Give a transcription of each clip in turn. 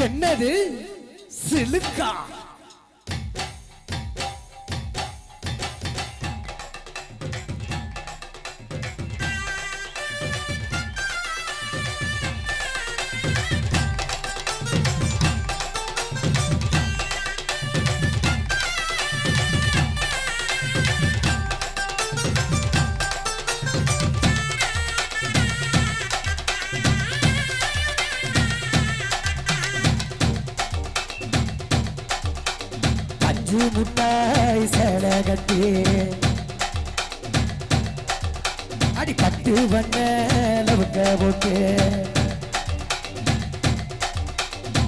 என்னது சிலுக்கா? முட்டாய் சேலை கட்டி அடி பட்டு வண்ண லவுக்க போட்டு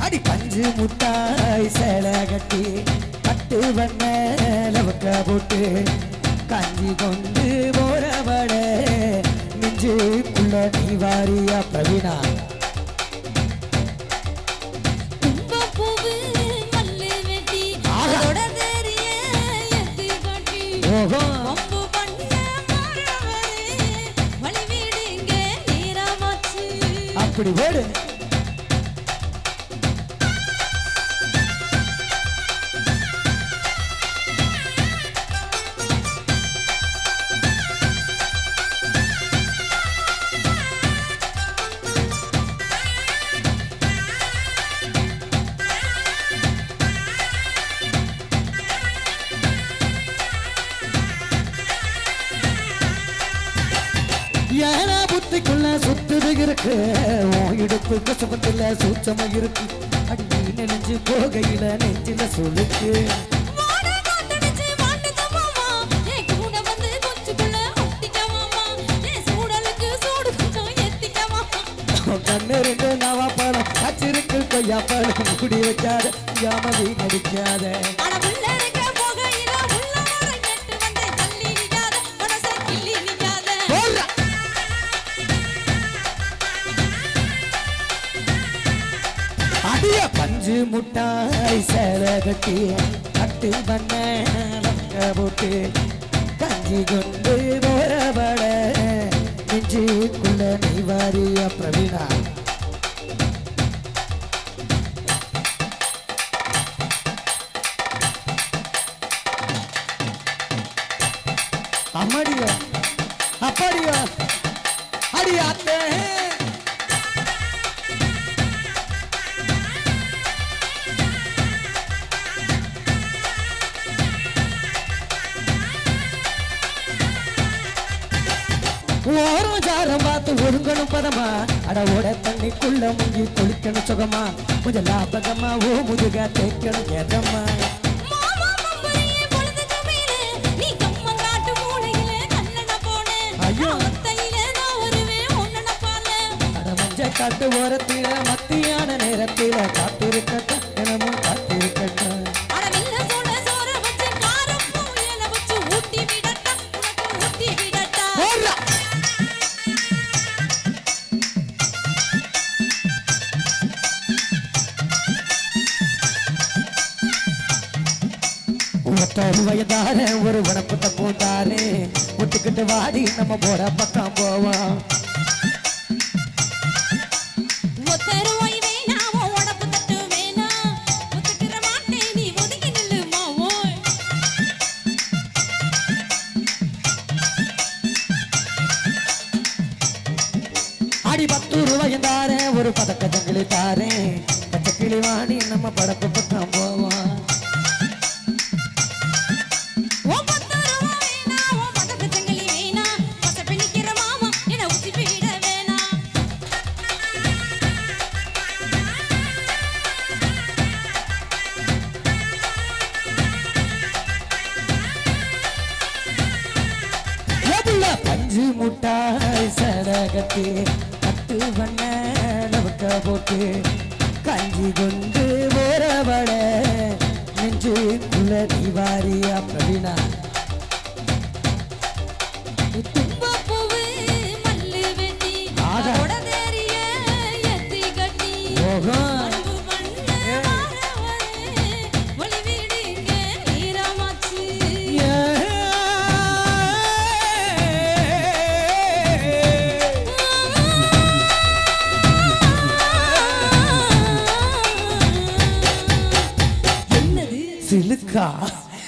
அடி பஞ்சு முட்டாய் சேலை கட்டி பட்டு வண்ண லவுக்க போட்டு காஞ்சி கொண்டு போறவட நெஞ்சுக்குள்ள நீ வாரியா பிரவீனா? அப்படி ஓடு. ஏனா புத்திக்குள்ள சுத்துது இருக்கு, இடுப்பு கசப்பத்துல சூச்சமா இருக்கு. அடி நீ நெஞ்சு போகையில நெஞ்சில சொல்லுக்கு கண்ணு ரெண்டு நவா பழம் காய்ச்சிருக்கு கொய்யா பழம் குடி வைக்காத யாமதி நடிக்காத. பஞ்சு முட்டாய் சேலை கட்டி கட்டு பண்ண போட்டு கஞ்சி கொண்டு போறபட நெஞ்சுக்குள்ள நீ வாரியா பிரவீனா? அம்மாடியா அப்படியா அடியாத்தே ஓரம் சாரம் பார்த்து ஒருங்கணும் பதமா அட ஓட தண்ணிக்குள்ள முங்கி குளிக்கணும் சுகமா கொஞ்சம் லாபகமா ஓ முதுகா தேய்க்கணும் எதம்மா. ஐயோ அட மஞ்ச காட்டு ஓரத்தில மத்தியான நேரத்தில காத்திருக்கட்ட தினமும் காத்திருக்கட்ட. ஒரு வயதார ஒரு வனப்புட்ட போட்டாரே ஒட்டுக்கிட்டு வாடி நம்ம போட பக்கம் போவோம். அடி 10 ரூபாய் தாரே ஒரு பதக்க ஜங்கிலி தாரே பச்சை கிளி வாடி நம்ம படப்பு பக்கம் போவோம். பஞ்சு முட்டாய் சடகத்தி கட்டு வண்ண லவுக்க போட்டு கஞ்சி கொண்டு போறவட நெஞ்சுக்குள்ள நீ வாரியா பிரவீனா? சிலுக்கா